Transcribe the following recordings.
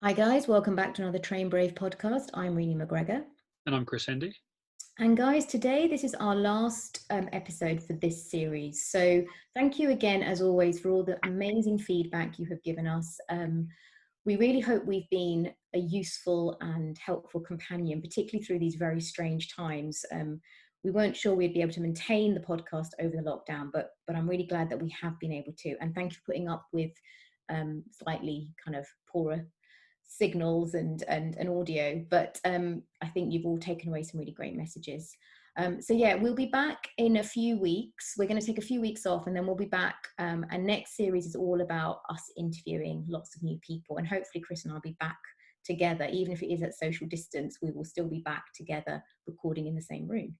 Hi guys, welcome back to another Train Brave podcast. I'm Renee McGregor. And I'm Chris Hendy. And guys, today this is our last episode for this series. So thank you again, as always, for all the amazing feedback you have given us. We really hope we've been a useful and helpful companion, particularly through these very strange times. We weren't sure we'd be able to maintain the podcast over the lockdown, but I'm really glad that we have been able to. And thank you for putting up with slightly kind of poorer signals and audio, but I think you've all taken away some really great messages. So yeah, we'll be back in a few weeks. We're going to take a few weeks off and then we'll be back, and next series is all about us interviewing lots of new people, and hopefully Chris and I'll be back together. Even if it is at social distance, we will still be back together recording in the same room.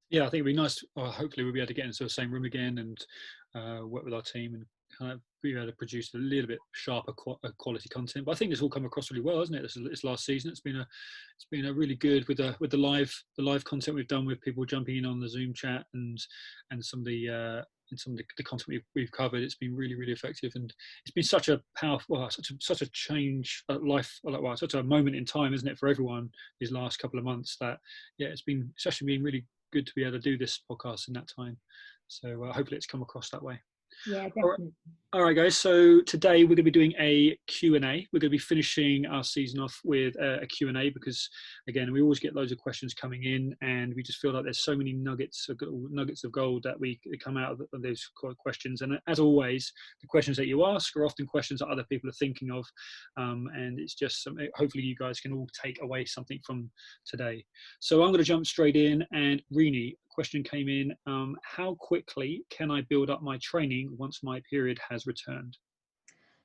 Yeah, I think it'd be nice. Hopefully, we'll be able to get into the same room again and work with our team and kind of be able to produce a little bit sharper quality content. But I think it's all come across really well, hasn't it? This last season, it's been a really good with the live content we've done with people jumping in on the Zoom chat and some of the content we've covered. It's been really, really effective, and it's been such a powerful, such a change life, such a moment in time, isn't it, for everyone these last couple of months? That it's actually been really good to be able to do this podcast in that time. So hopefully it's come across that way. Yeah, All right. definitely. All right, guys. So today we're going to be doing a Q&A. We're going to be finishing our season off with a Q&A because, again, we always get loads of questions coming in, and we just feel like there's so many nuggets of gold that we come out of those questions. And as always, the questions that you ask are often questions that other people are thinking of, and it's just hopefully you guys can all take away something from today. So I'm going to jump straight in, and Rini, question came in: how quickly can I build up my training once my period has returned?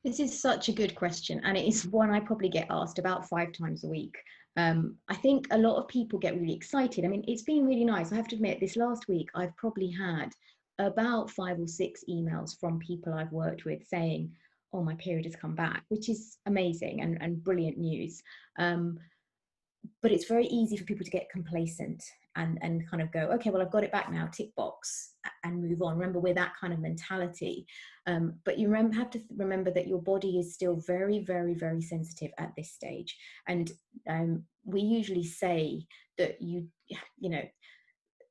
This is such a good question, and it is one I probably get asked about 5 times a week. I think a lot of people get really excited. I mean, it's been really nice. I have to admit, this last week, I've probably had about 5 or 6 emails from people I've worked with saying, oh, my period has come back, which is amazing and brilliant news. But it's very easy for people to get complacent and kind of go, okay, well, I've got it back now, tick box, and move on. Remember, we're that kind of mentality. But you have to remember that your body is still very, very, very sensitive at this stage. And we usually say that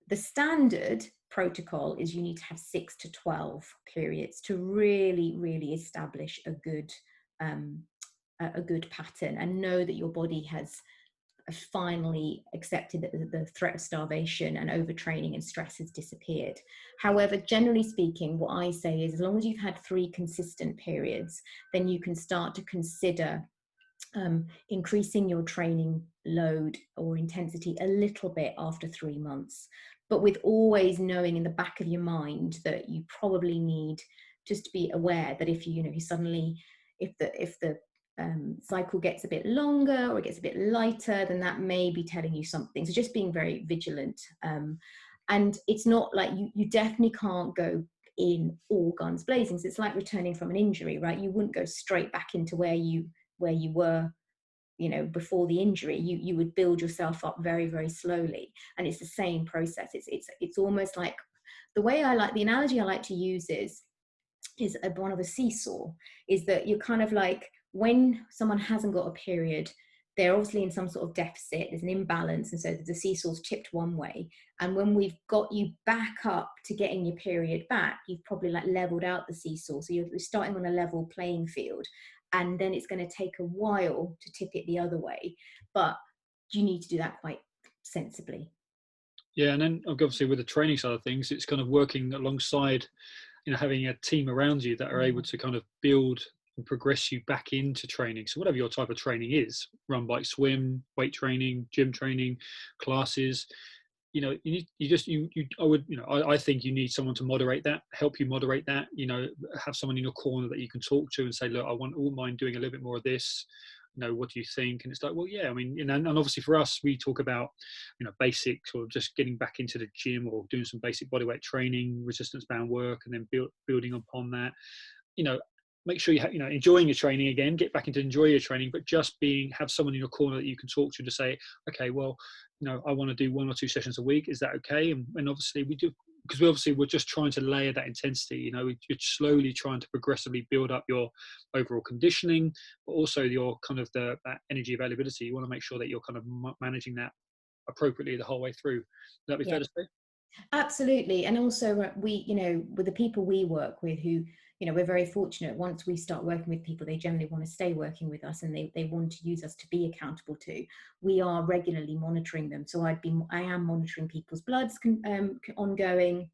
the standard protocol is you need to have 6 to 12 periods to really, really establish a good pattern and know that your body has finally accepted that the threat of starvation and overtraining and stress has disappeared. However, generally speaking, what I say is as long as you've had 3 consistent periods, then you can start to consider increasing your training load or intensity a little bit after 3 months, but with always knowing in the back of your mind that you probably need just to be aware that if you suddenly, if the cycle gets a bit longer or it gets a bit lighter, then that may be telling you something. So just being very vigilant. And it's not like you definitely can't go in all guns blazing. So it's like returning from an injury, right? You wouldn't go straight back into where you were, before the injury. You would build yourself up very, very slowly. And it's the same process. It's almost like the analogy I like to use is one of a seesaw, is that you're kind of like, when someone hasn't got a period, they're obviously in some sort of deficit, there's an imbalance, and so the seesaw's tipped one way. And when we've got you back up to getting your period back, you've probably like leveled out the seesaw, so you're starting on a level playing field, and then it's going to take a while to tip it the other way, but you need to do that quite sensibly. Yeah, and then obviously with the training side of things, it's kind of working alongside, having a team around you that are able to kind of build and progress you back into training. So whatever your type of training is, run, bike, swim, weight training, gym training, classes, I think you need someone to moderate that, help you moderate that, have someone in your corner that you can talk to and say, look, I wouldn't mind doing a little bit more of this. What do you think? And it's like, well, yeah, I mean, and obviously for us, we talk about, basics or just getting back into the gym or doing some basic bodyweight training, resistance band work, and then building upon that. Make sure you enjoying your training again, get back into enjoy your training, but just have someone in your corner that you can talk to say, okay, well, I want to do 1 or 2 sessions a week. Is that okay? And obviously we because we're just trying to layer that intensity. You're slowly trying to progressively build up your overall conditioning, but also your kind of that energy availability. You want to make sure that you're kind of managing that appropriately the whole way through. Would that be Yeah. fair to say? Absolutely. And also we, with the people we work with who, we're very fortunate. Once we start working with people, they generally want to stay working with us, and they want to use us to be accountable to. We are regularly monitoring them. So I am monitoring people's bloods ongoing,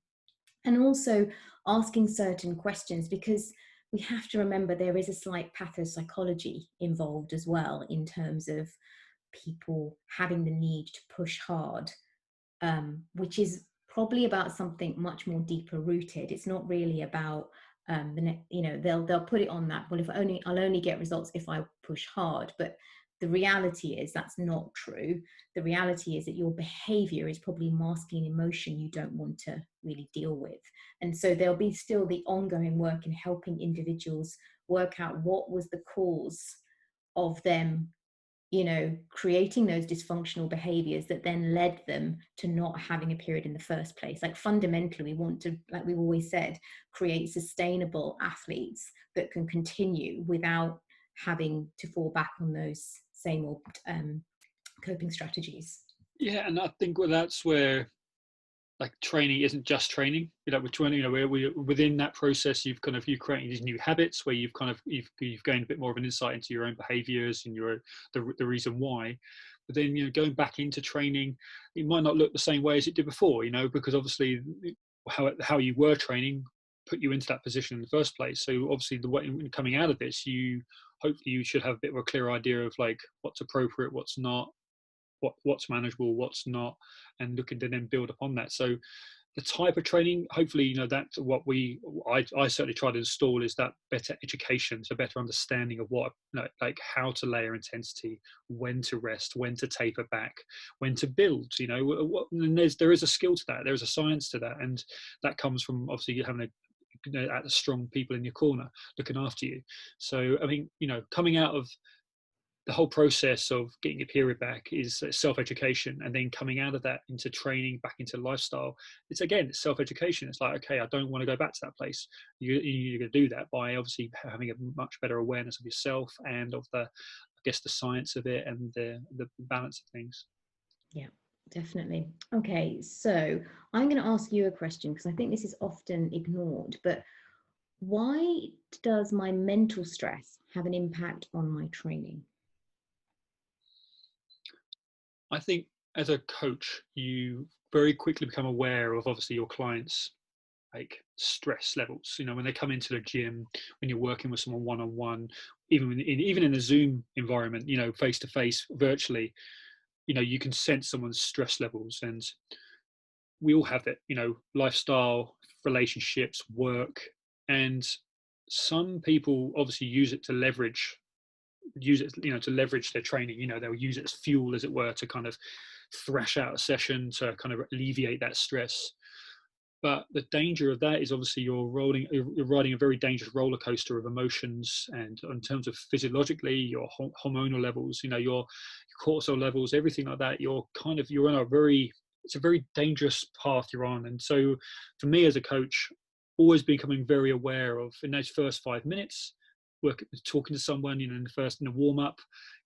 and also asking certain questions, because we have to remember there is a slight pathopsychology involved as well, in terms of people having the need to push hard, which is probably about something much more deeper rooted. It's not really about they'll put it on that, well, I'll only get results if I push hard. But the reality is that's not true. The reality is that your behavior is probably masking an emotion you don't want to really deal with. And so there'll be still the ongoing work in helping individuals work out what was the cause of them creating those dysfunctional behaviors that then led them to not having a period in the first place. Like, fundamentally, we want to, like we've always said, create sustainable athletes that can continue without having to fall back on those same old coping strategies. Yeah, and I think that's where, like, training isn't just training. We're trying, where we within that process, you're creating these new habits where you've gained a bit more of an insight into your own behaviors and the reason why. But then, going back into training, it might not look the same way as it did before, because obviously how you were training put you into that position in the first place. So obviously the way coming out of this, hopefully you should have a bit of a clear idea of like what's appropriate, what's not, what's manageable, what's not, and looking to then build upon that. So the type of training, hopefully, that's what I certainly try to install, is that better education, so better understanding of what, like how to layer intensity, when to rest, when to taper back, when to build. And there is a skill to that, there is a science to that, and that comes from obviously having strong people in your corner looking after you. So I mean, coming out of the whole process of getting your period back is self-education, and then coming out of that into training, back into lifestyle, it's self-education. It's like, okay, I don't want to go back to that place. You're going to do that by obviously having a much better awareness of yourself and of the science of it and the balance of things. Yeah, definitely. Okay, so I'm going to ask you a question, because I think this is often ignored, but why does my mental stress have an impact on my training? I think as a coach, you very quickly become aware of obviously your clients' like stress levels. When they come into the gym, when you're working with someone one-on-one, even in a Zoom environment, face to face, virtually, you can sense someone's stress levels, and we all have it. Lifestyle, relationships, work, and some people obviously use it to leverage their training. They'll use it as fuel, as it were, to kind of thrash out a session, to kind of alleviate that stress. But the danger of that is obviously you're riding a very dangerous roller coaster of emotions, and in terms of physiologically, your hormonal levels, your cortisol levels, everything like that, you're on it's a very dangerous path you're on. And so for me as a coach, always becoming very aware of, in those first 5 minutes, talking to someone, in the warm up,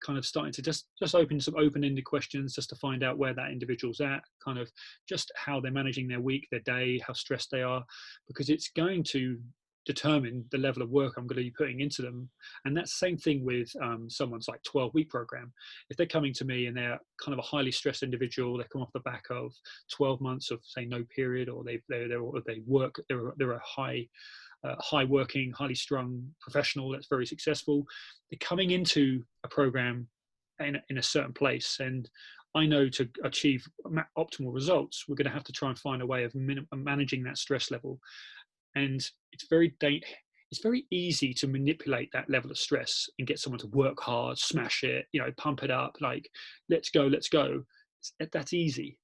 kind of starting to just open some open-ended questions, just to find out where that individual's at, kind of just how they're managing their week, their day, how stressed they are, because it's going to determine the level of work I'm going to be putting into them. And that's the same thing with someone's like 12-week program. If they're coming to me and they're kind of a highly stressed individual, they come off the back of 12 months of, say, no period, or they're a high working, highly strung professional that's very successful, they're coming into a program in a certain place. And I know to achieve optimal results, we're going to have to try and find a way of managing that stress level. And it's very easy to manipulate that level of stress and get someone to work hard, smash it, pump it up, like, let's go. That's easy.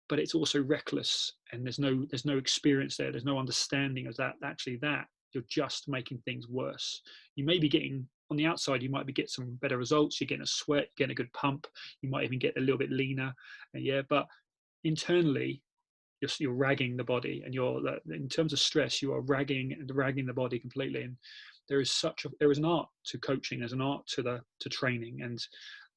But it's also reckless, and there's no experience there. There's no understanding of that. Actually, that you're just making things worse. You may be getting, on the outside, you might be getting some better results. You're getting a sweat, getting a good pump. You might even get a little bit leaner. But internally, you're ragging the body, and you're in terms of stress, you are ragging the body completely. And there is an art to coaching, there's an art to training. And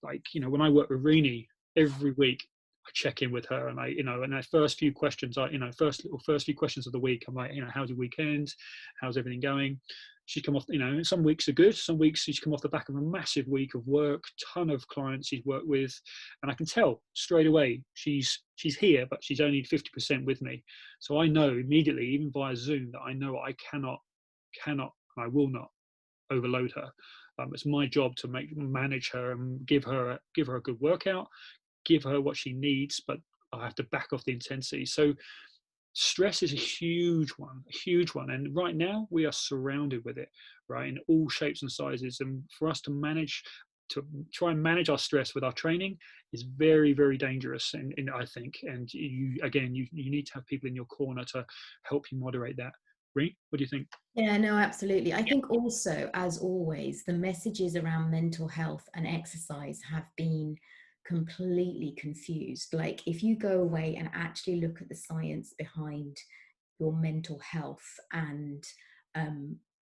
like, when I work with Rini every week, I check in with her, and and that first few questions, first few questions of the week, I'm like, how's your weekend? How's everything going? She's come off, some weeks are good. Some weeks she's come off the back of a massive week of work, ton of clients she's worked with. And I can tell straight away she's here, but she's only 50% with me. So I know immediately, even via Zoom, that I know I cannot, and I will not overload her. It's my job to manage her and give her a good workout, give her what she needs, but I have to back off the intensity. So stress is a huge one. And right now we are surrounded with it, right, in all shapes and sizes. And for us to try and manage our stress with our training is very, very dangerous. And I think, and you need to have people in your corner to help you moderate that. Ree, what do you think? Yeah, no, absolutely. I think also, as always, the messages around mental health and exercise have been completely confused. Like, if you go away and actually look at the science behind your mental health and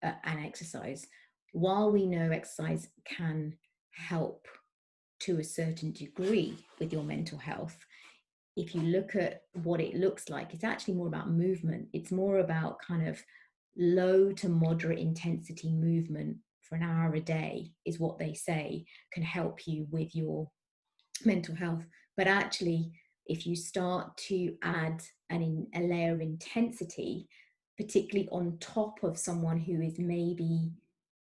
exercise, while we know exercise can help to a certain degree with your mental health, if you look at what it looks like, it's actually more about movement. It's more about kind of low to moderate intensity movement for an hour a day is what they say can help you with your mental health. But actually, if you start to add a layer of intensity, particularly on top of someone who is maybe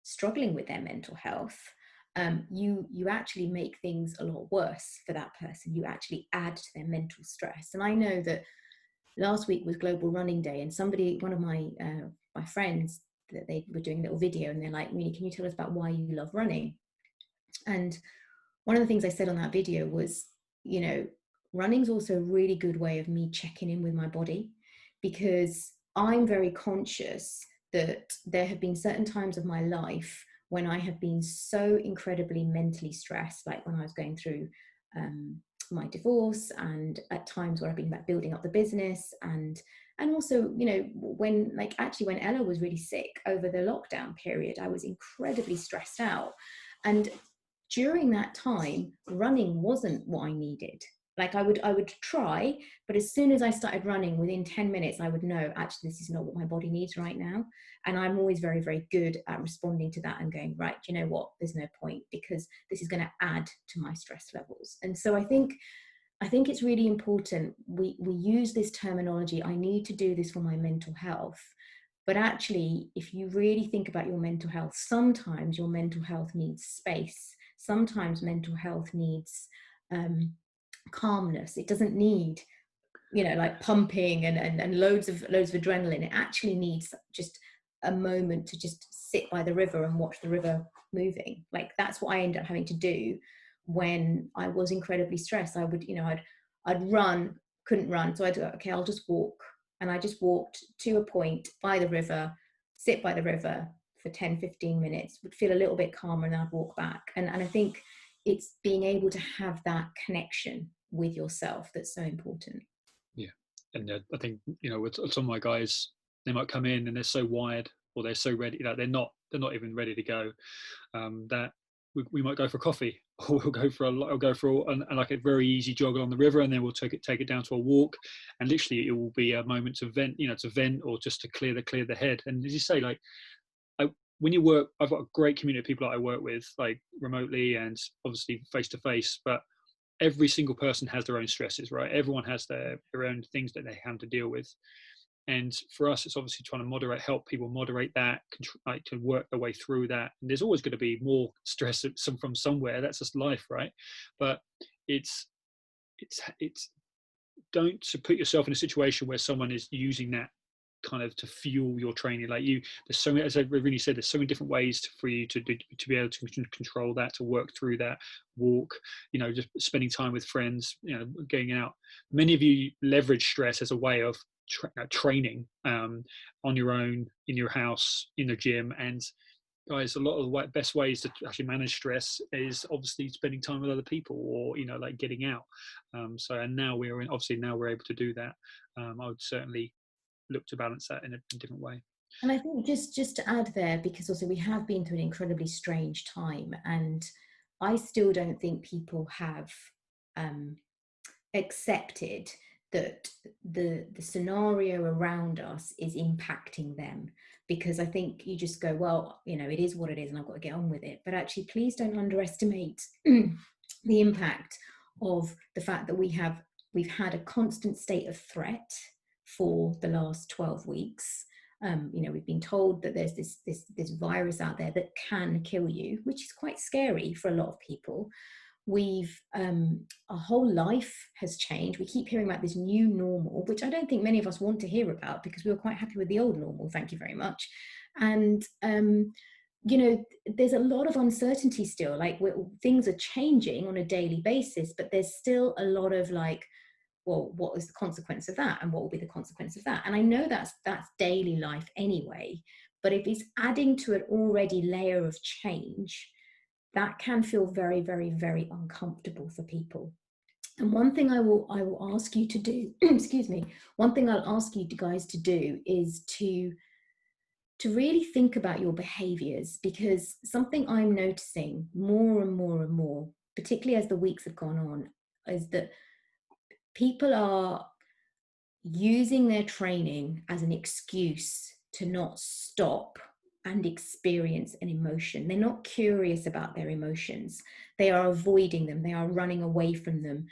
struggling with their mental health, you actually make things a lot worse for that person. You actually add to their mental stress. And I know that last week was Global Running Day, and one of my friends, that they were doing a little video, and they're like, "Really, can you tell us about why you love running?" And one of the things I said on that video was, running's also a really good way of me checking in with my body, because I'm very conscious that there have been certain times of my life when I have been so incredibly mentally stressed, like when I was going through my divorce, and at times where I've been building up the business, and also, when Ella was really sick over the lockdown period, I was incredibly stressed out. And during that time, running wasn't what I needed. Like, I would try, but as soon as I started running, within 10 minutes, I would know, actually, this is not what my body needs right now. And I'm always very, very good at responding to that and going, right, do you know what? There's no point, because this is going to add to my stress levels. And so I think it's really important we use this terminology. I need to do this for my mental health. But actually, if you really think about your mental health, sometimes your mental health needs space. Sometimes mental health needs calmness. It doesn't need, like pumping and loads of adrenaline. It actually needs just a moment to just sit by the river and watch the river moving. Like, that's what I ended up having to do when I was incredibly stressed. I would, I'd run, couldn't run. So I'd go, okay, I'll just walk. And I just walked to a point by the river, sit by the river for 10, 15 minutes, would feel a little bit calmer, and then I'd walk back. And I think it's being able to have that connection with yourself that's so important. Yeah. And I think, with some of my guys, they might come in and they're so wired, or they're so ready, they're not even ready to go, that we might go for coffee, or we'll go for like a very easy jog on the river, and then we'll take it down to a walk, and literally it will be a moment to vent, or just to clear the head. And as you say, like, when you work, I've got a great community of people that I work with, like remotely and obviously face to face, but every single person has their own stresses, right? Everyone has their own things that they have to deal with. And for us, it's obviously trying to help people moderate that, like to work their way through that. And there's always going to be more stress from somewhere. That's just life, right? But it's don't to put yourself in a situation where someone is using that kind of to fuel your training. Like, there's so many, as I really said, there's so many different ways for you to be able to control that, to work through that, walk, just spending time with friends, going out. Many of you leverage stress as a way of training on your own, in your house, in the gym. And guys, a lot of the best ways to actually manage stress is obviously spending time with other people, or like getting out. And now now we're able to do that. I would certainly look to balance that in a different way. And I think just to add there, because also we have been through an incredibly strange time, and I still don't think people have accepted that the scenario around us is impacting them, because I think you just go, well, it is what it is and I've got to get on with it. But actually, please don't underestimate the impact of the fact that we've had a constant state of threat for the last 12 weeks. We've been told that there's this virus out there that can kill you, which is quite scary for a lot of people. Our whole life has changed. We keep hearing about this new normal, which I don't think many of us want to hear about, because we were quite happy with the old normal, thank you very much. And there's a lot of uncertainty still. Like, things are changing on a daily basis, but there's still a lot of like, well, what is the consequence of that, and what will be the consequence of that? And I know that's daily life anyway, but if it's adding to an already layer of change, that can feel very, very, very uncomfortable for people. And one thing I will ask you to do, excuse me, one thing I'll ask you guys to do is to really think about your behaviors, because something I'm noticing more and more and more, particularly as the weeks have gone on, is that people are using their training as an excuse to not stop and experience an emotion. They're not curious about their emotions. They are avoiding them. They are running away from them.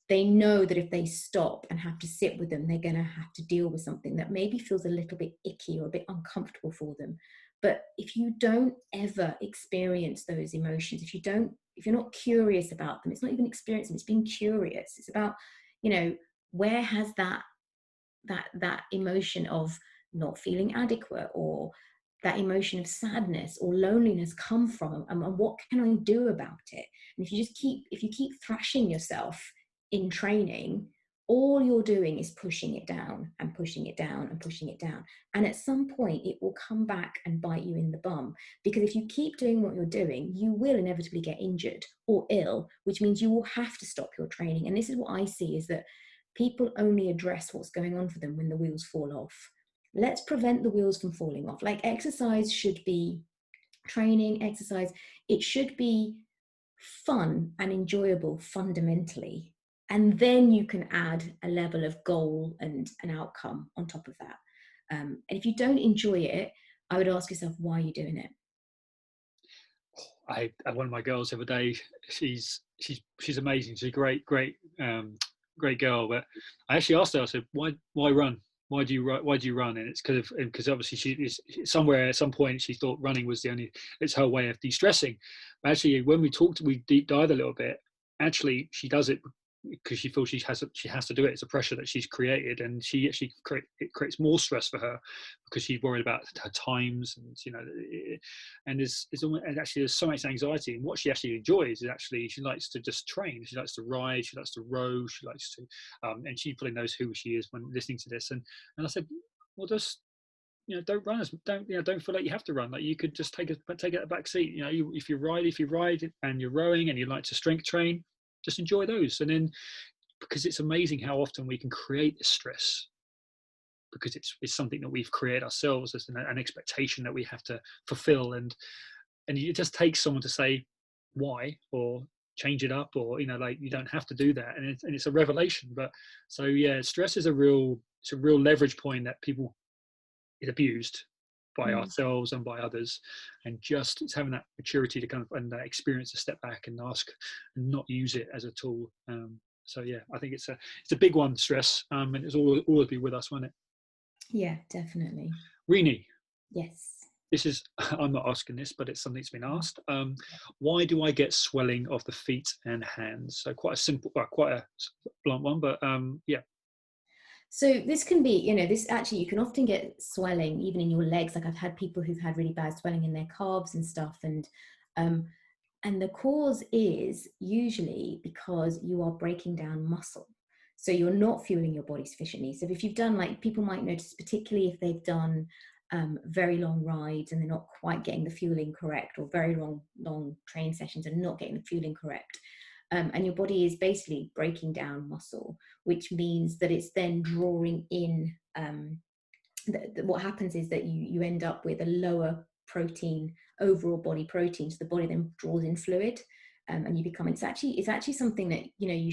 They know that if they stop and have to sit with them, they're going to have to deal with something that maybe feels a little bit icky or a bit uncomfortable for them. But if you don't ever experience those emotions, if you're not curious about them, it's not even experiencing, it's being curious. It's about, where has that emotion of not feeling adequate, or that emotion of sadness or loneliness come from, and what can I do about it? And if you keep thrashing yourself in training, all you're doing is pushing it down and pushing it down and pushing it down. And at some point it will come back and bite you in the bum, because if you keep doing what you're doing, you will inevitably get injured or ill, which means you will have to stop your training. And this is what I see, is that people only address what's going on for them when the wheels fall off. Let's prevent the wheels from falling off. Like, exercise should be training, exercise. It should be fun and enjoyable fundamentally. And then you can add a level of goal and an outcome on top of that. And if you don't enjoy it, I would ask yourself, why are you doing it? I had one of my girls the other day. She's amazing. She's a great girl. But I actually asked her, I said, why run? Why do you run? And it's because obviously she somewhere at some point she thought running was it's her way of de-stressing. But actually, when we deep dived a little bit. Actually, she does it because she feels she has to do it. It's a pressure that she's created, and it creates more stress for her, because she's worried about her times, and actually there's so much anxiety. And what she actually enjoys is actually she likes to just train. She likes to ride. She likes to row. She likes to, and she probably knows who she is when listening to this. And I said, well, just don't run. Don't feel like you have to run. Like, you could just take a back seat. If you ride and you're rowing and you like to strength train, just enjoy those. And then, because it's amazing how often we can create this stress, because it's something that we've created ourselves as an expectation that we have to fulfill, and it just takes someone to say why, or change it up, or like, you don't have to do that, and it's a revelation. But so yeah, stress is a real leverage point that people is abused by ourselves and by others, and just it's having that maturity to kind of, and that experience to step back and ask and not use it as a tool. So yeah, I think it's a big one, stress, and it's always be with us, won't it? Yeah, definitely. Rini, yes, this is, I'm not asking this, but it's something that's been asked. Why do I get swelling of the feet and hands? So quite a blunt one, but yeah. So this can be, this actually, you can often get swelling even in your legs. Like, I've had people who've had really bad swelling in their calves and stuff. And the cause is usually because you are breaking down muscle. So you're not fueling your body sufficiently. So if you've done, like, people might notice, particularly if they've done very long rides and they're not quite getting the fueling correct, or very long train sessions and not getting the fueling correct. And your body is basically breaking down muscle, which means that it's then drawing in, what happens is that you end up with a lower protein, overall body protein. So the body then draws in fluid, and you become, it's actually something that, you know, you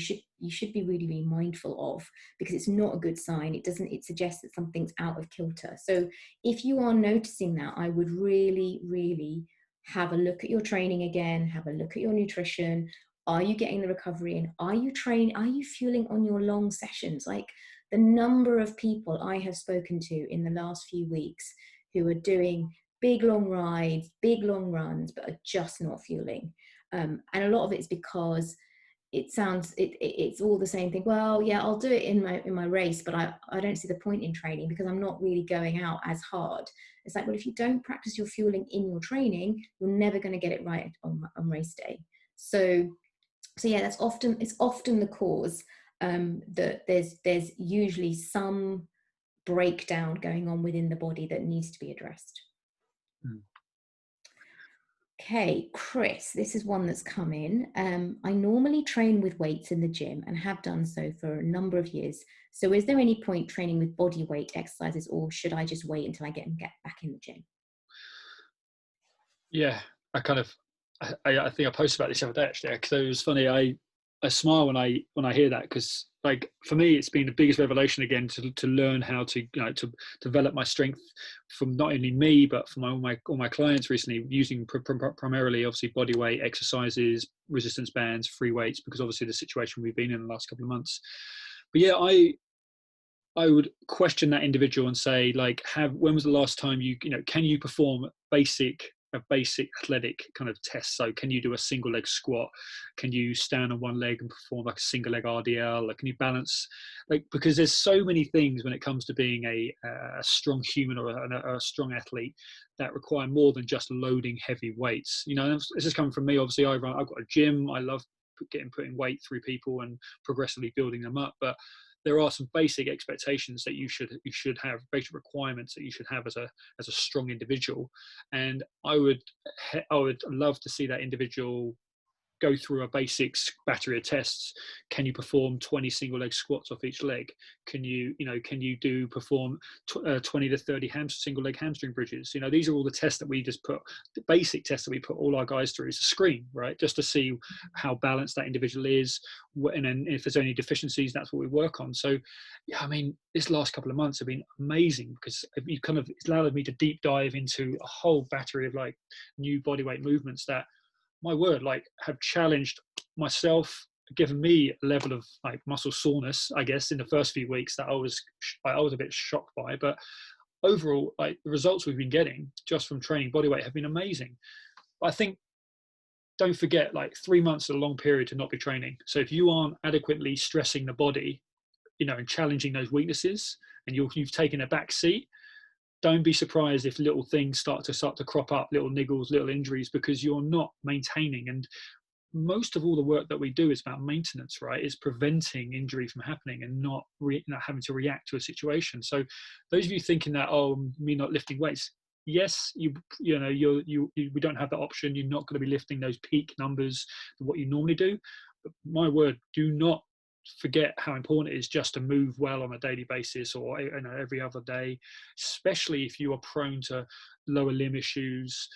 should be really, really mindful of, because it's not a good sign. It suggests that something's out of kilter. So if you are noticing that, I would really, really have a look at your training again, have a look at your nutrition. Are you getting the recovery in? Are you fueling on your long sessions? Like, the number of people I have spoken to in the last few weeks who are doing big long rides, big long runs, but are just not fueling. And a lot of it is because it's all the same thing. Well, yeah, I'll do it in my race, but I don't see the point in training because I'm not really going out as hard. It's like, well, if you don't practice your fueling in your training, you're never going to get it right on race day. So yeah, it's often the cause, that there's usually some breakdown going on within the body that needs to be addressed. Okay, Chris, this is one that's come in. I normally train with weights in the gym and have done so for a number of years. So is there any point training with body weight exercises, or should I just wait until I get back in the gym? Yeah, I think I posted about this the other day actually, because it was funny. I smile when I hear that, because like for me it's been the biggest revelation again to learn how to, you know, to develop my strength from not only me but from all my clients recently, using primarily obviously body weight exercises, resistance bands, free weights, because obviously the situation we've been in the last couple of months. But yeah, I would question that individual and say, like, when was the last time you know, can you perform a basic athletic kind of test? So can you do a single leg squat? Can you stand on one leg and perform like a single leg RDL? Like, can you balance? Like, because there's so many things when it comes to being a strong human or a strong athlete that require more than just loading heavy weights. You know, this is coming from me. Obviously, I've got a gym. I love putting weight through people and progressively building them up, but there are some basic expectations that you should have, basic requirements that you should have as a strong individual. And I would love to see that individual go through a basics battery of tests. Can you perform 20 single leg squats off each leg? Can you perform 20 to 30 single leg hamstring bridges? You know, these are all the tests that we just put, the basic tests that we put all our guys through is a screen, right? Just to see how balanced that individual is. And then if there's any deficiencies, that's what we work on. So yeah, I mean, this last couple of months have been amazing because it's allowed me to deep dive into a whole battery of like new bodyweight movements that, my word, like, have challenged myself, given me a level of like muscle soreness, I guess, in the first few weeks that I was a bit shocked by. But overall, like, the results we've been getting just from training bodyweight have been amazing. But I think, don't forget, like, 3 months is a long period to not be training. So if you aren't adequately stressing the body, you know, and challenging those weaknesses, and you've taken a back seat, don't be surprised if little things start to crop up, little niggles, little injuries, because you're not maintaining. And most of all the work that we do is about maintenance, right? Is preventing injury from happening and not having to react to a situation. So those of you thinking that, oh, me not lifting weights, yes, we don't have that option. You're not going to be lifting those peak numbers of what you normally do. But my word, do not forget how important it is just to move well on a daily basis, or every other day, especially if you are prone to lower limb issues,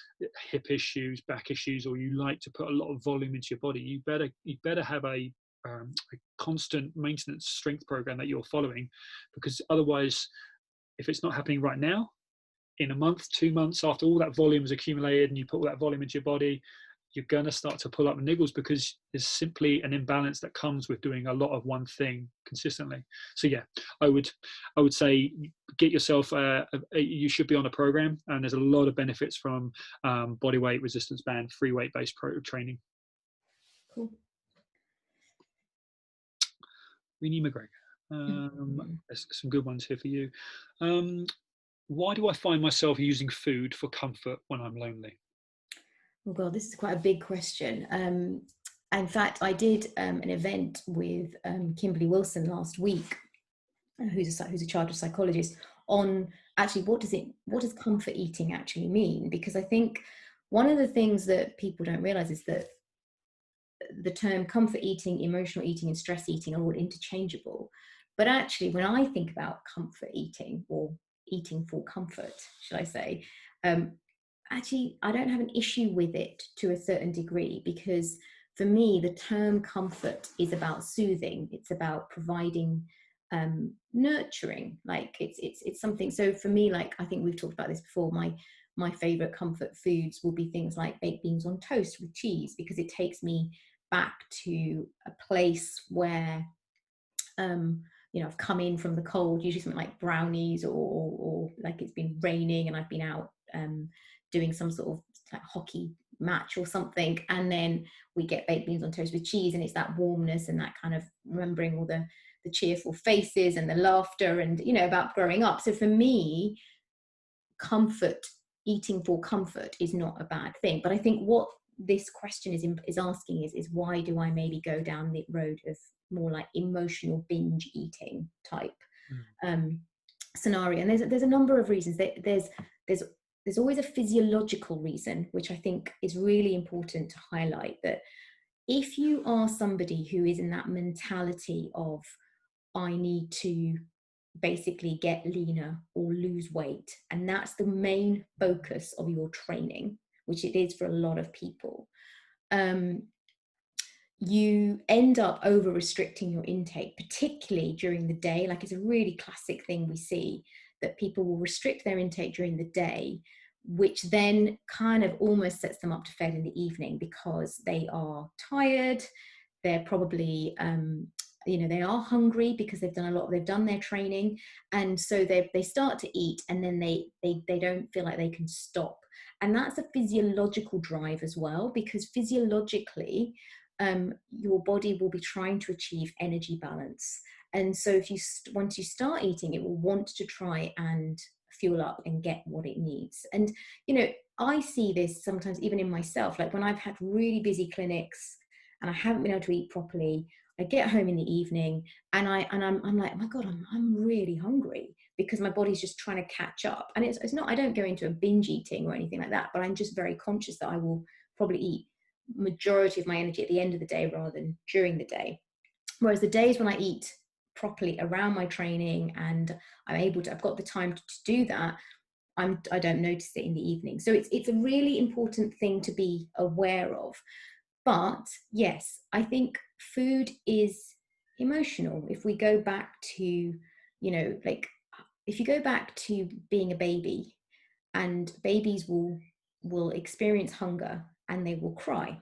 hip issues, back issues, or you like to put a lot of volume into your body. You better have a constant maintenance strength program that you're following, because otherwise, if it's not happening right now, in a month, 2 months, after all that volume is accumulated and you put all that volume into your body, you're going to start to pull up the niggles, because there's simply an imbalance that comes with doing a lot of one thing consistently. So yeah, I would say get yourself you should be on a program, and there's a lot of benefits from body weight, resistance band, free weight based training. Cool. Renee McGregor, there's some good ones here for you. Why do I find myself using food for comfort when I'm lonely? Oh God, this is quite a big question. In fact, I did an event with Kimberly Wilson last week, who's a childhood psychologist, on actually, what does comfort eating actually mean? Because I think one of the things that people don't realize is that the term comfort eating, emotional eating, and stress eating are all interchangeable. But actually, when I think about comfort eating, or eating for comfort, should I say, actually, I don't have an issue with it to a certain degree, because for me, the term comfort is about soothing. It's about providing nurturing. Like it's something. So for me, like, I think we've talked about this before, my favorite comfort foods will be things like baked beans on toast with cheese, because it takes me back to a place where I've come in from the cold, usually something like brownies, or like it's been raining and I've been out doing some sort of like hockey match or something, and then we get baked beans on toast with cheese, and it's that warmness and that kind of remembering all the cheerful faces and the laughter and about growing up. So for me, comfort, eating for comfort, is not a bad thing. But I think what this question is asking is why do I maybe go down the road of more like emotional binge eating type scenario? And there's a number of reasons. There's always a physiological reason, which I think is really important to highlight, that if you are somebody who is in that mentality of, I need to basically get leaner or lose weight, and that's the main focus of your training, which it is for a lot of people, you end up over restricting your intake, particularly during the day. Like, it's a really classic thing we see, that people will restrict their intake during the day, which then kind of almost sets them up to fail in the evening, because they are tired, they're probably they are hungry because they've done their training, and so they start to eat, and then they don't feel like they can stop. And that's a physiological drive as well, because physiologically your body will be trying to achieve energy balance, and so once you start eating, it will want to try and fuel up and get what it needs. And I see this sometimes even in myself, like when I've had really busy clinics and I haven't been able to eat properly, I get home in the evening and I'm like, oh my God, I'm really hungry, because my body's just trying to catch up. And it's not, I don't go into a binge eating or anything like that, but I'm just very conscious that I will probably eat majority of my energy at the end of the day rather than during the day. Whereas the days when I eat properly around my training and I've got the time to do that, I don't notice it in the evening. So it's a really important thing to be aware of. But yes, I think food is emotional. If we go back to, like, if you go back to being a baby, and babies will experience hunger and they will cry,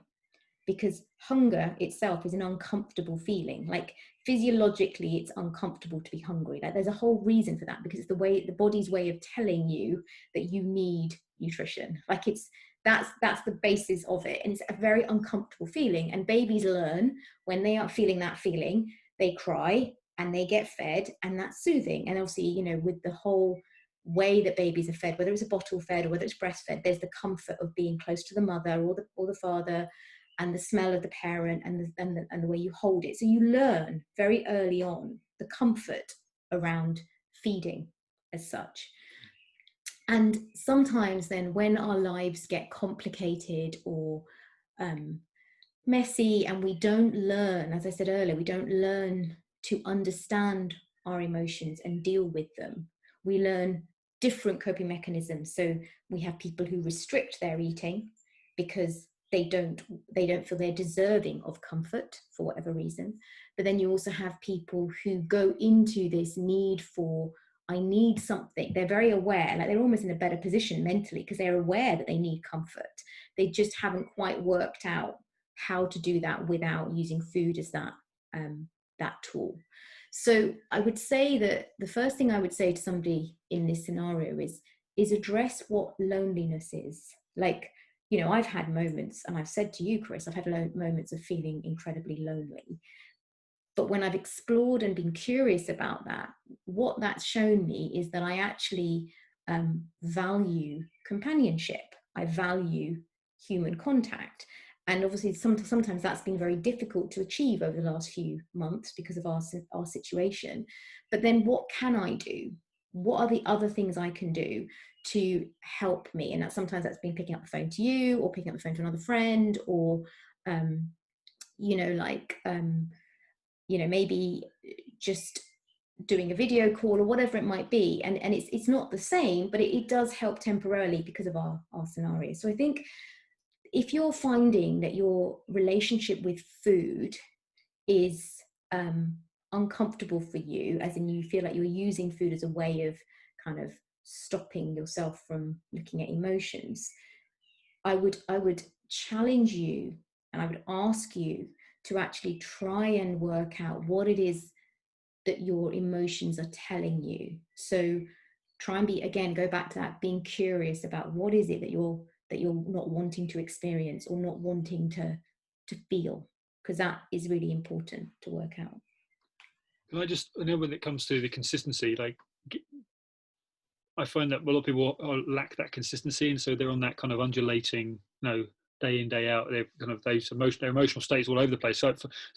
because hunger itself is an uncomfortable feeling. Like, physiologically, it's uncomfortable to be hungry. Like, there's a whole reason for that, because it's the body's way of telling you that you need nutrition. Like, that's the basis of it, and it's a very uncomfortable feeling. And babies learn, when they are feeling that feeling, they cry and they get fed, and that's soothing. And obviously, with the whole way that babies are fed, whether it's a bottle fed or whether it's breastfed, there's the comfort of being close to the mother or the father, and the smell of the parent, and the way you hold it. So you learn very early on the comfort around feeding as such. And sometimes then, when our lives get complicated or messy, and we don't learn, as I said earlier, we don't learn to understand our emotions and deal with them, we learn different coping mechanisms. So we have people who restrict their eating because they don't feel they're deserving of comfort for whatever reason. But then you also have people who go into this need for, I need something. They're very aware, like they're almost in a better position mentally, because they're aware that they need comfort. They just haven't quite worked out how to do that without using food as that tool. So I would say that the first thing I would say to somebody in this scenario is address what loneliness is. Like, I've had moments, and I've said to you, Chris, I've had moments of feeling incredibly lonely. But when I've explored and been curious about that, what that's shown me is that I actually value companionship. I value human contact. And obviously, sometimes that's been very difficult to achieve over the last few months because of our situation. But then what can I do? what are the other things I can do to help me? And that sometimes that's been picking up the phone to you, or picking up the phone to another friend, or you know, like you know, maybe just doing a video call or whatever it might be. And it's not the same, but it does help temporarily because of our scenario. So I think if you're finding that your relationship with food is uncomfortable for you, as in you feel like you're using food as a way of kind of stopping yourself from looking at emotions, I would challenge you, and I would ask you to actually try and work out what it is that your emotions are telling you. So try and be, again, go back to that, being curious about what is it that you're not wanting to experience, or not wanting to feel, because that is really important to work out. I know when it comes to the consistency, like I find that a lot of people lack that consistency, and so they're on that kind of undulating, day in day out. They're kind of their emotional states all over the place. So,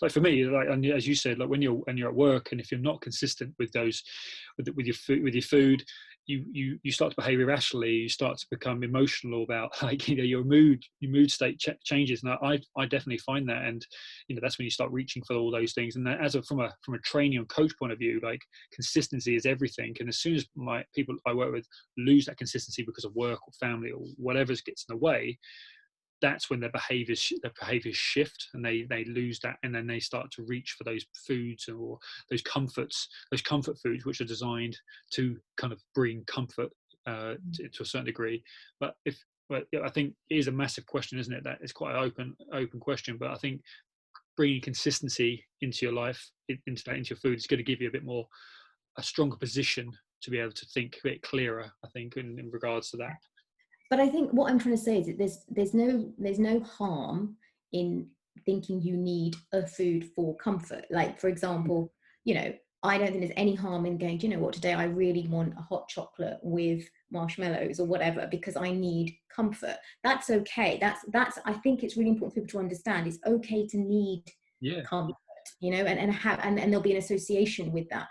for me, like, and as you said, like when you're at work, and if you're not consistent with those, with your food, you start to behave irrationally. You start to become emotional about, like, your mood state changes, and I definitely find that, and that's when you start reaching for all those things. And from a training and coach point of view, like, consistency is everything. And as soon as my people I work with lose that consistency because of work or family or whatever gets in the way, that's when their behaviors shift, and they lose that, and then they start to reach for those foods or those comfort foods, which are designed to kind of bring comfort to a certain degree. But I think it is a massive question, isn't it? That it's quite an open question, but I think bringing consistency into your life, into your food, is going to give you a stronger position to be able to think a bit clearer, I think, in regards to that. But I think what I'm trying to say is that there's no harm in thinking you need a food for comfort. Like, for example, I don't think there's any harm in going, do you know what, today I really want a hot chocolate with marshmallows or whatever, because I need comfort. That's okay. That's I think it's really important for people to understand. It's okay to need comfort, and there'll be an association with that.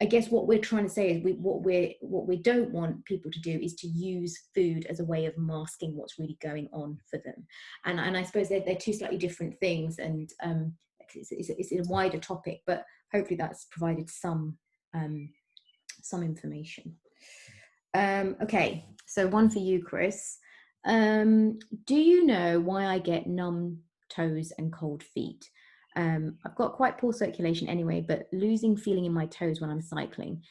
I guess what we're trying to say is what we don't want people to do is to use food as a way of masking what's really going on for them. And I suppose they're two slightly different things, and it's a wider topic, but hopefully that's provided some information. Okay, so one for you, Chris. Do you know why I get numb toes and cold feet? I've got quite poor circulation anyway, but losing feeling in my toes when I'm cycling.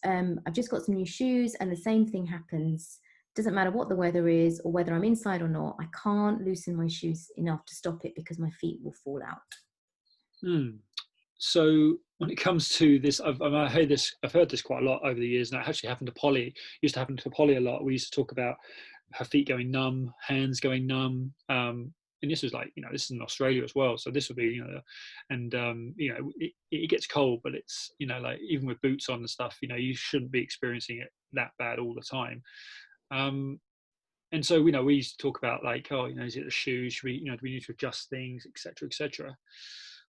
I've just got some new shoes, and the same thing happens. Doesn't matter what the weather is or whether I'm inside or not. I can't loosen my shoes enough to stop it because my feet will fall out. So when it comes to this, I've heard this quite a lot over the years, and that actually happened to Polly. Used to happen to Polly a lot. We used to talk about her feet going numb, hands going numb. And this was like, this is in Australia as well. So this would be, it gets cold, but it's, like, even with boots on and stuff, you shouldn't be experiencing it that bad all the time. And so, we used to talk about, like, is it the shoes? Should we, do we need to adjust things, etc., etc.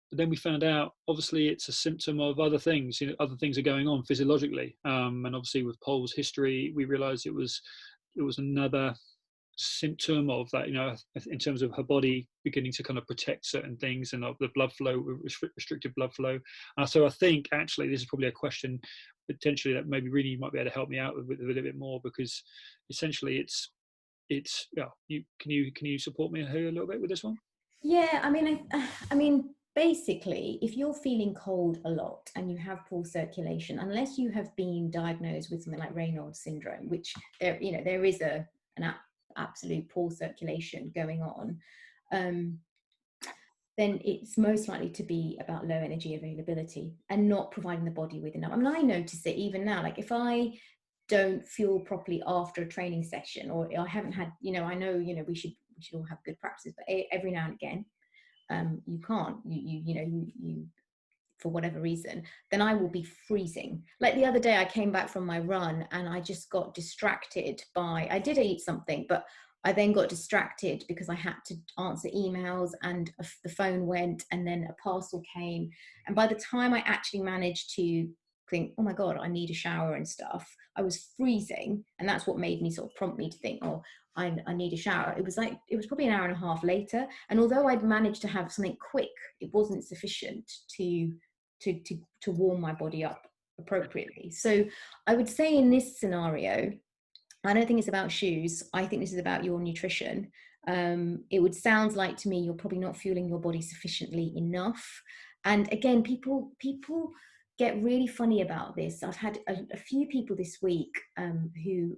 But then we found out, obviously, it's a symptom of other things. Other things are going on physiologically. And obviously, with Pol's history, we realised it was another symptom of that, in terms of her body beginning to kind of protect certain things, and of the blood flow, restricted blood flow. So I think actually this is probably a question potentially that maybe really you might be able to help me out with a little bit more, because essentially it's can you support me here a little bit with this one? Yeah, I mean basically, if you're feeling cold a lot and you have poor circulation, unless you have been diagnosed with something like Raynaud's syndrome, which there is an absolute poor circulation going on, then it's most likely to be about low energy availability and not providing the body with enough. I notice it even now, like if I don't feel properly after a training session, or I haven't had, I know, we should all have good practices, but every now and again, you can't, you for whatever reason, then I will be freezing. Like the other day, I came back from my run and I just got distracted I did eat something, but I then got distracted because I had to answer emails, and the phone went, and then a parcel came. And by the time I actually managed to think, oh my God, I need a shower and stuff. I was freezing. And that's what made me sort of prompt me to think, oh, I need a shower. It was probably an hour and a half later. And although I'd managed to have something quick, it wasn't sufficient to warm my body up appropriately. So I would say in this scenario, I don't think it's about shoes. I think this is about your nutrition. It would sound like to me you're probably not fueling your body sufficiently enough. And again, people get really funny about this. I've had a few people this week who,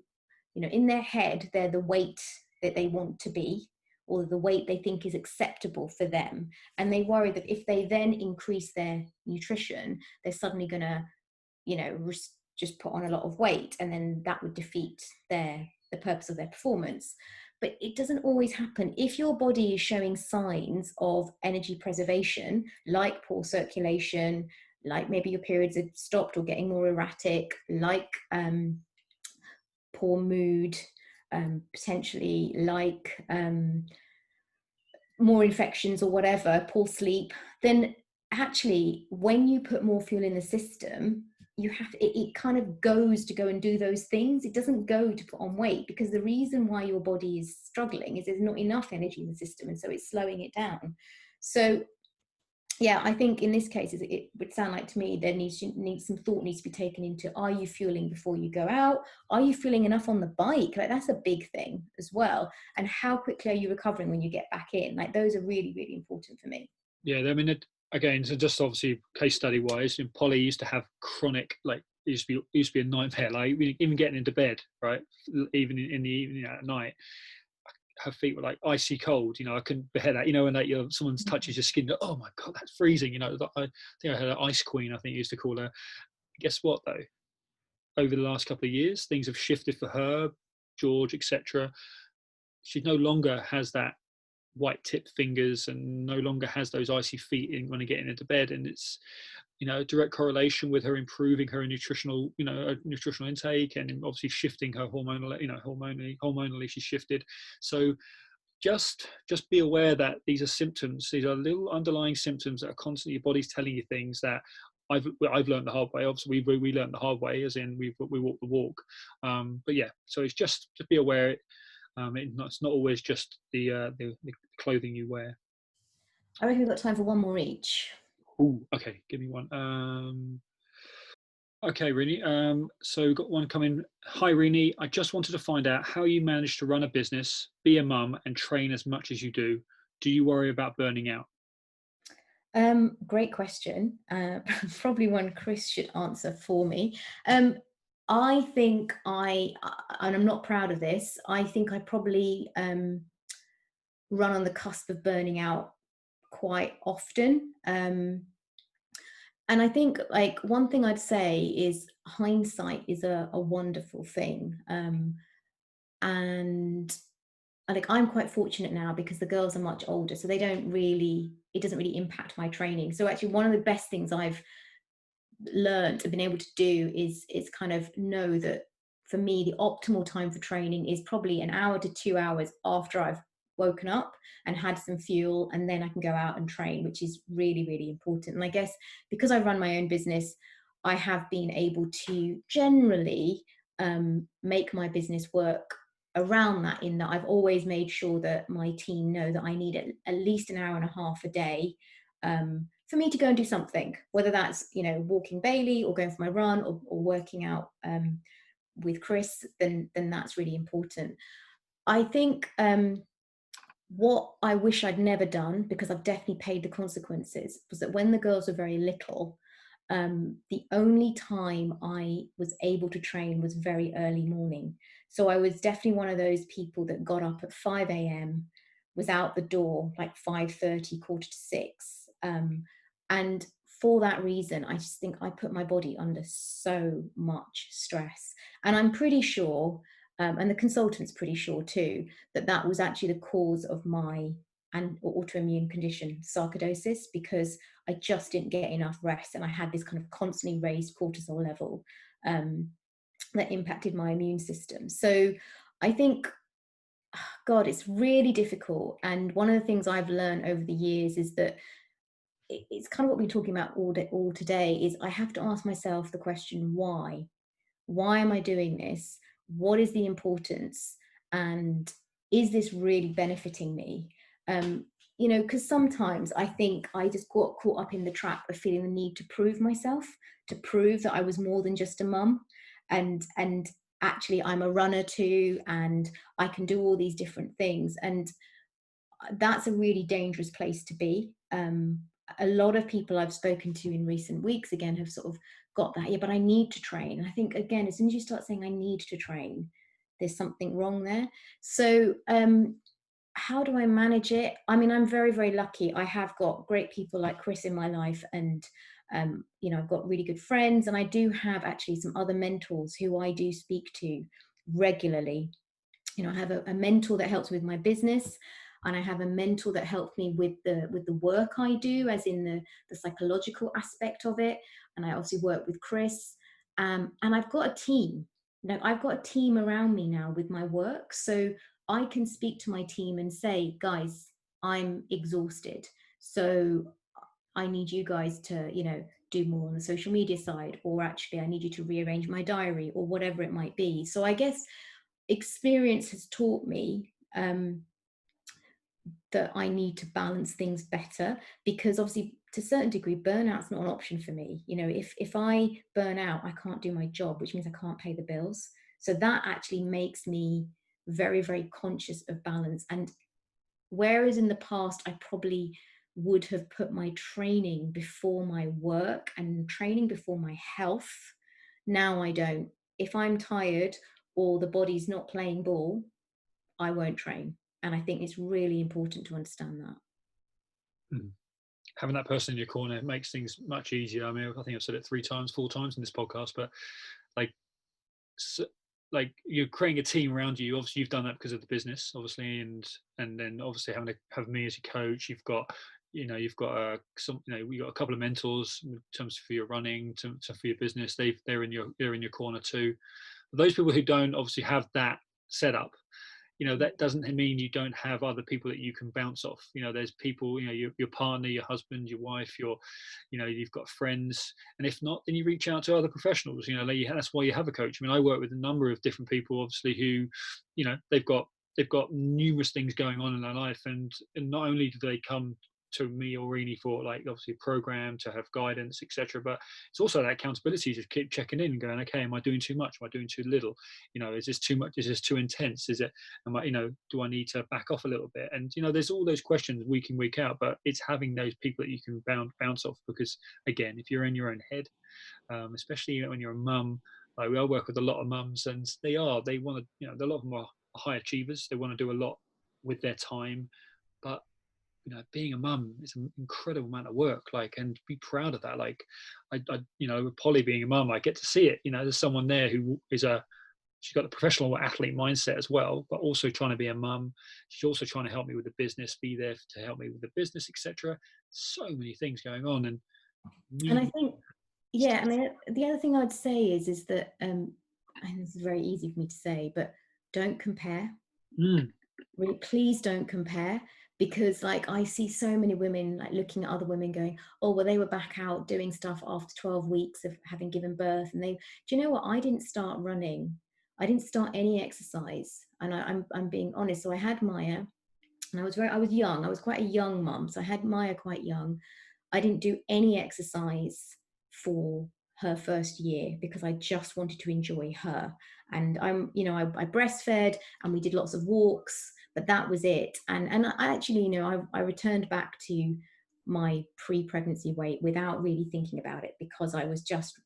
in their head, they're the weight that they want to be, or the weight they think is acceptable for them. And they worry that if they then increase their nutrition, they're suddenly going to, just put on a lot of weight, and then that would defeat the purpose of their performance. But it doesn't always happen. If your body is showing signs of energy preservation, like poor circulation, like maybe your periods have stopped or getting more erratic, like poor mood, potentially like more infections or whatever, poor sleep, then actually when you put more fuel in the system, it kind of goes to go and do those things. It doesn't go to put on weight, because the reason why your body is struggling is there's not enough energy in the system, and so it's slowing it down. So yeah, I think in this case, it would sound like to me there needs some thought needs to be taken into, are you fueling before you go out? Are you fueling enough on the bike? Like, that's a big thing as well. And how quickly are you recovering when you get back in? Like, those are really, really important for me. Yeah, I mean, again, so just obviously case study wise, Polly used to have chronic, like, it used to be a nightmare, like even getting into bed, right? Even in the evening at night, her feet were like icy cold. I couldn't bear that. When someone touches your skin, oh my God, that's freezing. I think I had an ice queen, I think you used to call her. Guess what though? Over the last couple of years, things have shifted for her, George, etc. She no longer has that white tipped fingers and no longer has those icy feet when getting into bed. And it's, a direct correlation with her improving her nutritional intake, and obviously shifting her hormonally she's shifted. So just be aware that these are symptoms. These are little underlying symptoms that are constantly, your body's telling you things that I've learned the hard way. Obviously, we learned the hard way, as in we walk the walk. But yeah, so it's just be aware. It's not always just the clothing you wear. I reckon we've got time for one more each. Ooh, okay, give me one. Okay, Rini. So we've got one coming. Hi, Rini. I just wanted to find out how you manage to run a business, be a mum, and train as much as you do. Do you worry about burning out? Great question. Probably one Chris should answer for me. I think and I'm not proud of this, I think I probably run on the cusp of burning out quite often. And I think, like, one thing I'd say is hindsight is a wonderful thing. And like, I'm quite fortunate now because the girls are much older, so it doesn't really impact my training. So actually, one of the best things I've learned and been able to do is kind of know that for me the optimal time for training is probably an hour to 2 hours after I've woken up and had some fuel, and then I can go out and train, which is really, really important. And I guess because I run my own business, I have been able to generally make my business work around that, in that I've always made sure that my team know that I need at least an hour and a half a day for me to go and do something, whether that's, walking Bailey or going for my run, or working out with Chris, then that's really important. I think what I wish I'd never done, because I've definitely paid the consequences, was that when the girls were very little, the only time I was able to train was very early morning. So I was definitely one of those people that got up at 5 a.m., was out the door like 5:30, 5:45. And for that reason, I just think I put my body under so much stress. And I'm pretty sure, and the consultant's pretty sure too, that was actually the cause of my autoimmune condition, sarcoidosis, because I just didn't get enough rest, and I had this kind of constantly raised cortisol level that impacted my immune system. So I think, God, it's really difficult. And one of the things I've learned over the years is that it's kind of what we're talking about all today, is I have to ask myself the question, why am I doing this? What is the importance? And is this really benefiting me? Because sometimes I think I just got caught up in the trap of feeling the need to prove myself, to prove that I was more than just a mum. And actually I'm a runner too, and I can do all these different things. And that's a really dangerous place to be. A lot of people I've spoken to in recent weeks, again, have sort of got that, yeah, but I need to train. And I think, again, as soon as you start saying I need to train, there's something wrong there. So how do I manage it? I mean, I'm very, very lucky. I have got great people like Chris in my life, and I've got really good friends, and I do have actually some other mentors who I do speak to regularly. I have a mentor that helps with my business, and I have a mentor that helped me with the work I do, as in the psychological aspect of it. And I obviously work with Chris, and I've got a team. I've got a team around me now with my work, so I can speak to my team and say, guys, I'm exhausted, so I need you guys to do more on the social media side, or actually I need you to rearrange my diary, or whatever it might be. So I guess experience has taught me that I need to balance things better, because obviously to a certain degree burnout's not an option for me. If I burn out, I can't do my job, which means I can't pay the bills. So that actually makes me very, very conscious of balance. And whereas in the past I probably would have put my training before my work and training before my health, now I don't. If I'm tired or the body's not playing ball, I won't train. And I think it's really important to understand that. Having that person in your corner makes things much easier. I mean, I think I've said it 3 times, 4 times in this podcast, but like you're creating a team around you. Obviously you've done that because of the business, obviously, and then obviously having to have me as your coach. You've got you've got we got a couple of mentors in terms for your running, for your business. They're in your corner too. But those people who don't obviously have that set up, that doesn't mean you don't have other people that you can bounce off. There's people, your partner, your husband, your wife, you've got friends. And if not, then you reach out to other professionals. That's why you have a coach. I mean, I work with a number of different people, obviously, who, they've got numerous things going on in their life. And not only do they come to me or Rini for obviously a program to have guidance, etc., but it's also that accountability to keep checking in and going, okay, am I doing too much? Am I doing too little? Is this too much? Is this too intense? Do I need to back off a little bit? And there's all those questions week in, week out, but it's having those people that you can bounce off, because again, if you're in your own head, especially when you're a mum, we all work with a lot of mums, and they want to, a lot of them are high achievers. They want to do a lot with their time, but being a mum is an incredible amount of work, and be proud of that. I with Polly being a mum, I get to see it. There's someone there who is she's got the professional athlete mindset as well, but also trying to be a mum. She's also trying to help me with the business, be there to help me with the business, etc. So many things going on, and I think, yeah, I mean, the other thing I'd say is that, and this is very easy for me to say, but don't compare. Really, please don't compare, because I see so many women looking at other women going, oh, well, they were back out doing stuff after 12 weeks of having given birth, and do you know what? I didn't start running. I didn't start any exercise, and I'm being honest. So I had Maya, and I was young. I was quite a young mum, so I had Maya quite young. I didn't do any exercise for her first year because I just wanted to enjoy her. And I breastfed, and we did lots of walks, but that was it. And I actually, I returned back to my pre-pregnancy weight without really thinking about it, because I was just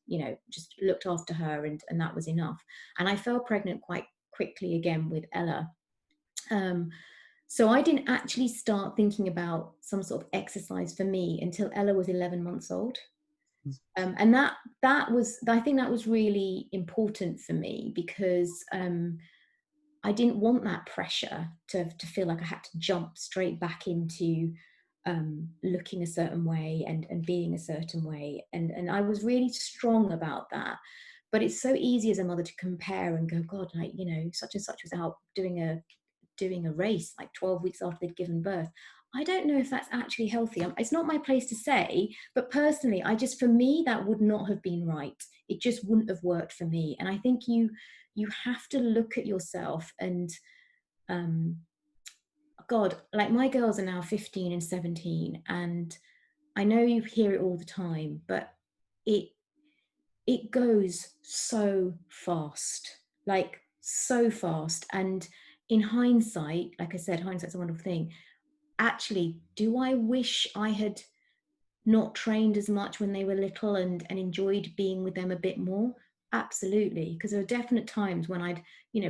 looked after her, and that was enough. And I fell pregnant quite quickly again with Ella. So I didn't actually start thinking about some sort of exercise for me until Ella was 11 months old. And I think that was really important for me, because I didn't want that pressure to feel like I had to jump straight back into looking a certain way and being a certain way. And I was really strong about that. But it's so easy as a mother to compare and go, God, such and such was out doing a race 12 weeks after they'd given birth. I don't know if that's actually healthy. It's not my place to say, but personally, for me, that would not have been right. It just wouldn't have worked for me. And I think you have to look at yourself and, God, like my girls are now 15 and 17, and I know you hear it all the time, but it it goes so fast, like so fast. And in hindsight, like I said, hindsight's a wonderful thing. Actually, do I wish I had not trained as much when they were little and enjoyed being with them a bit more? Absolutely, because there were definite times when I'd,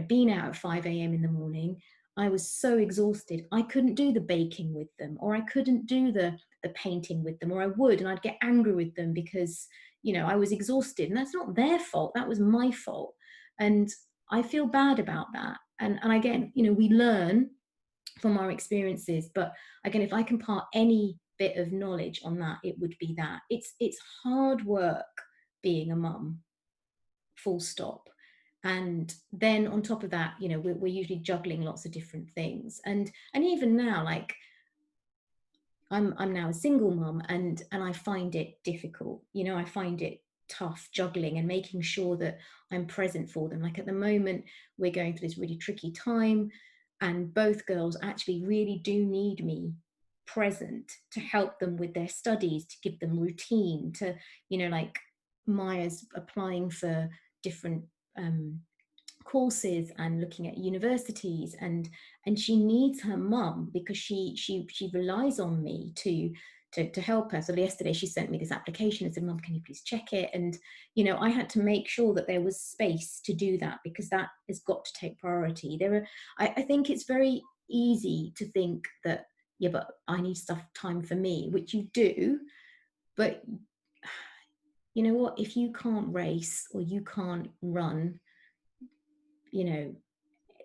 been out at 5 a.m. in the morning. I was so exhausted. I couldn't do the baking with them, or I couldn't do the painting with them, or I would, and I'd get angry with them because, I was exhausted. And that's not their fault. That was my fault. And I feel bad about that. And again, we learn from our experiences, but again, if I can part any bit of knowledge on that, it would be that it's hard work being a mum, full stop. And then on top of that, we're usually juggling lots of different things, and even now, like I'm now a single mum, and I find it difficult. I find it tough juggling and making sure that I'm present for them. Like at the moment, we're going through this really tricky time, and both girls actually really do need me present to help them with their studies, to give them routine, to, like Maya's applying for different courses and looking at universities, and she needs her mum because she relies on me to help her. So yesterday she sent me this application and said, "Mum, can you please check it?" And I had to make sure that there was space to do that, because that has got to take priority. I think it's very easy to think that, yeah, but I need time for me, which you do, but you know what, if you can't race or you can't run,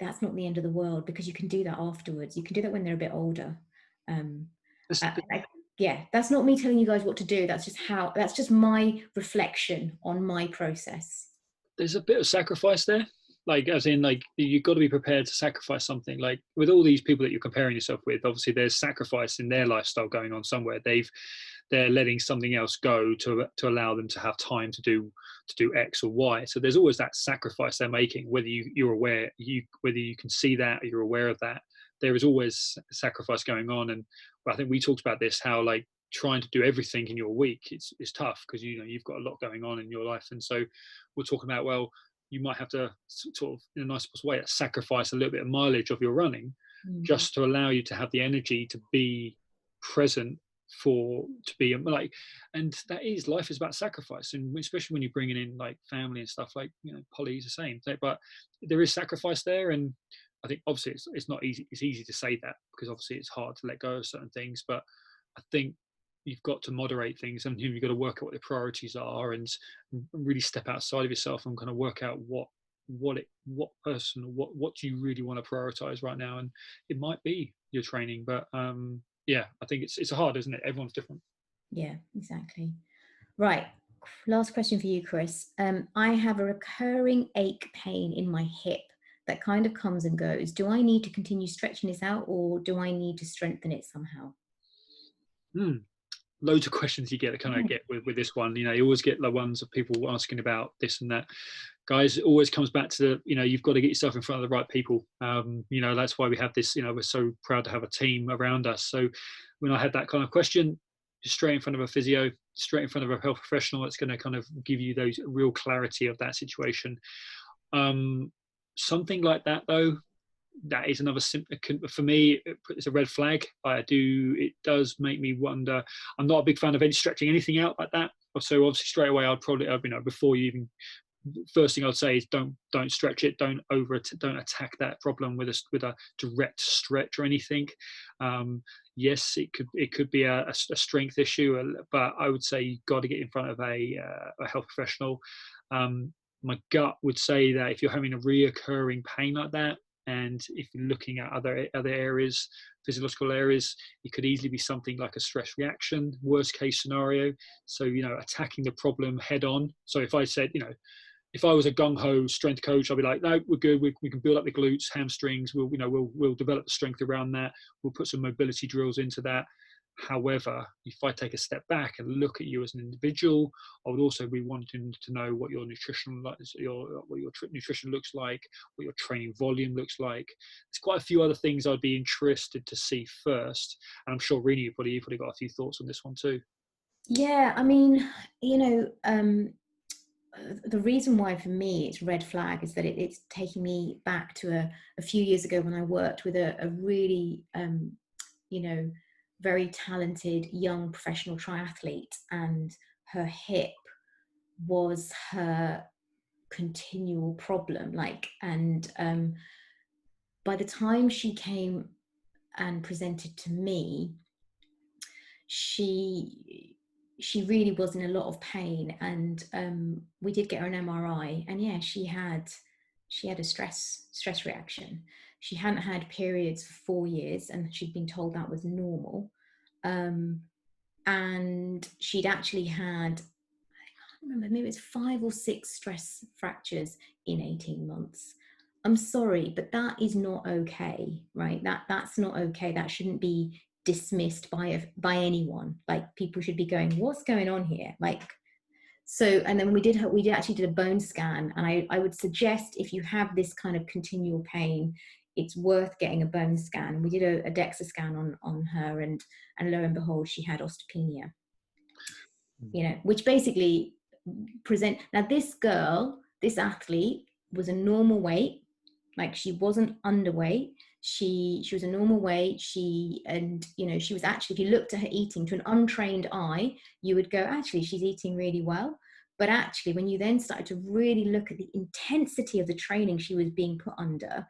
that's not the end of the world, because you can do that afterwards. You can do that when they're a bit older. Yeah, that's not me telling you guys what to do. That's just my reflection on my process. There's a bit of sacrifice there, like as in, like, you've got to be prepared to sacrifice something. Like with all these people that you're comparing yourself with, obviously there's sacrifice in their lifestyle going on somewhere. They're letting something else go to allow them to have time to do X or Y. So there's always that sacrifice they're making, whether you're aware, whether you can see that or you're aware of that. There is always sacrifice going on. And I think we talked about this, how like trying to do everything in your week is tough, because you've got a lot going on in your life. And so we're talking about, well, you might have to sort of, in a nice way, sacrifice a little bit of mileage of your running, just to allow you to have the energy to be present, to be like, and that is, life is about sacrifice. And especially when you're bringing in like family and stuff, like, Polly's the same, but there is sacrifice there. And I think obviously it's not easy. It's easy to say that because obviously it's hard to let go of certain things, but I think you've got to moderate things, and you've got to work out what the priorities are, and really step outside of yourself and kind of work out what do you really want to prioritize right now. And it might be your training, but yeah, I think it's hard, isn't it? Everyone's different. Yeah, exactly. Right. Last question for you, Chris. I have a recurring ache pain in my hip that kind of comes and goes. Do I need to continue stretching this out, or do I need to strengthen it somehow? Loads of questions you get with this one. You always get the ones of people asking about this and that. Guys, it always comes back to you've got to get yourself in front of the right people. That's why we have this. We're so proud to have a team around us. So when I had that kind of question, just straight in front of a physio, straight in front of a health professional, that's going to kind of give you those real clarity of that situation. Something like that, though, that is another for me. It's a red flag. It does make me wonder. I'm not a big fan of stretching anything out like that. So obviously straight away, I'd probably, before you even, first thing I'd say is don't stretch it. Don't attack that problem with a direct stretch or anything. Yes, it could be a strength issue, but I would say you've got to get in front of a health professional. My gut would say that if you're having a reoccurring pain like that, and if you're looking at other areas, physiological areas, it could easily be something like a stress reaction, worst case scenario. So, attacking the problem head on. So if I said, if I was a gung-ho strength coach, I'd be like, no, we're good. We can build up the glutes, hamstrings. We'll develop the strength around that. We'll put some mobility drills into that. However, if I take a step back and look at you as an individual, I would also be wanting to know what your nutrition, nutrition looks like, what your training volume looks like. There's quite a few other things I'd be interested to see first, and I'm sure Rini, you've probably got a few thoughts on this one too. Yeah, I mean, the reason why for me it's red flag is that it's taking me back to a few years ago when I worked with a really very talented young professional triathlete, and her hip was her continual problem. By the time she came and presented to me, she really was in a lot of pain, and we did get her an MRI, and yeah, she had a stress reaction. She hadn't had periods for 4 years, and she'd been told that was normal. And she'd actually had, I can't remember, maybe it was 5 or 6 stress fractures in 18 months. I'm sorry, but that is not okay, right? That's not okay. That shouldn't be dismissed by anyone. Like, people should be going, what's going on here? Like, so, and then we actually did a bone scan, and I would suggest, if you have this kind of continual pain, it's worth getting a bone scan. We did a DEXA scan on her, and lo and behold, she had osteopenia, which basically now this athlete was a normal weight. Like, she wasn't underweight. She was a normal weight. She was actually, if you looked at her eating, to an untrained eye, you would go, actually, she's eating really well. But actually, when you then started to really look at the intensity of the training she was being put under,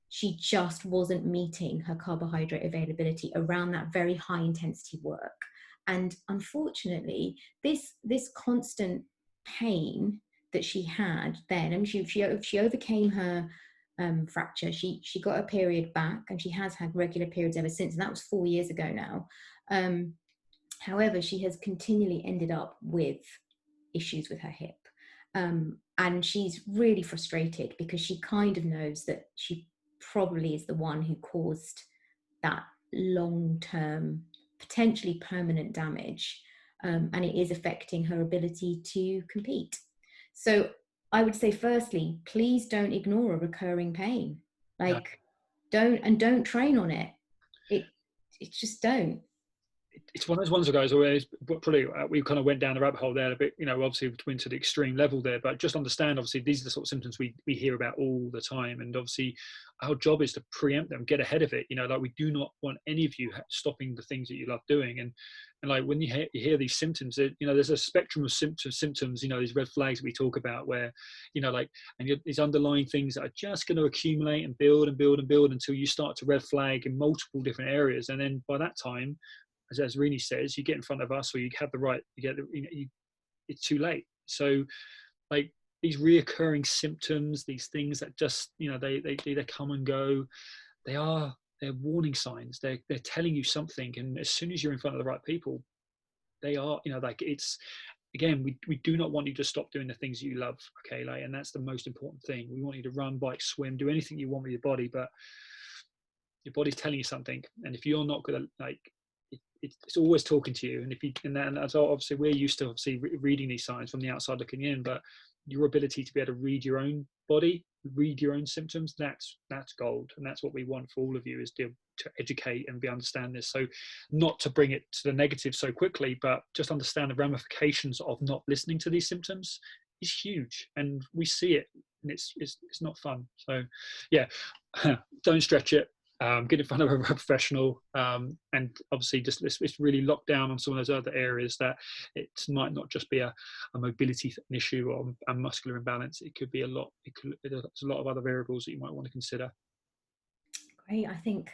she just wasn't meeting her carbohydrate availability around that very high intensity work. And unfortunately, this constant pain that she had then, I mean, she overcame her fracture. She got a period back, and she has had regular periods ever since, and that was 4 years ago now. However, she has continually ended up with issues with her hip, and she's really frustrated because she kind of knows that she probably is the one who caused that long-term, potentially permanent damage, and it is affecting her ability to compete. So I would say, firstly, please don't ignore a recurring pain. Like, don't train on it. It just don't. It's one of those ones, guys, always probably we kind of went down the rabbit hole there a bit, obviously went to the extreme level there, but just understand, obviously, these are the sort of symptoms we hear about all the time, and obviously our job is to preempt them, get ahead of it. Like, we do not want any of you stopping the things that you love doing, and like, when you hear these symptoms, there's a spectrum of symptoms, these red flags that we talk about, where these underlying things that are just going to accumulate and build and build and build until you start to red flag in multiple different areas, and then by that time, as Rini says, you get in front of us, or you have the right, it's too late. So, like, these reoccurring symptoms, these things that just, they come and go, they're warning signs. They're telling you something, and as soon as you're in front of the right people, they are, it's, again, we do not want you to stop doing the things that you love, okay? Like, and that's the most important thing. We want you to run, bike, swim, do anything you want with your body, but your body's telling you something, and if you're not gonna, like, it's always talking to you, and that's obviously, we're used to reading these signs from the outside looking in, but your ability to be able to read your own body, read your own symptoms, that's gold, and that's what we want for all of you, is to educate and understand this. So, not to bring it to the negative so quickly, but just understand the ramifications of not listening to these symptoms is huge, and we see it, and it's not fun. So yeah, don't stretch it. Get in front of a professional, and obviously just let's really lock down on some of those other areas that it might not just be a mobility issue or a muscular imbalance. It could be a lot. There's a lot of other variables that you might want to consider. Great. I think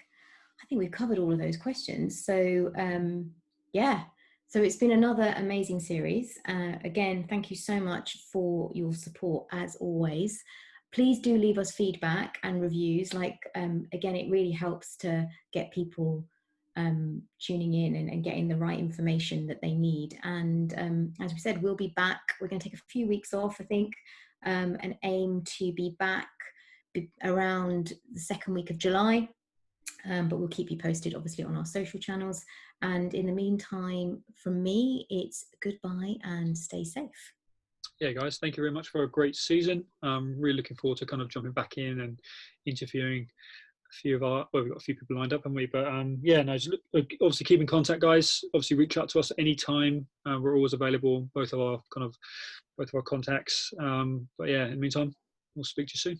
we've covered all of those questions. So yeah. So it's been another amazing series. Again, thank you so much for your support, as always. Please do leave us feedback and reviews. Like, again, it really helps to get people tuning in and getting the right information that they need. And as we said, we'll be back. We're going to take a few weeks off, I think, and aim to be back around the second week of July. But we'll keep you posted, obviously, on our social channels. And in the meantime, from me, it's goodbye and stay safe. Yeah, guys, thank you very much for a great season. Really looking forward to kind of jumping back in and interviewing a few of our, well, we've got a few people lined up, haven't we? But yeah, no, just obviously keep in contact, guys. Obviously reach out to us anytime. We're always available, both of our contacts. But yeah, in the meantime, we'll speak to you soon.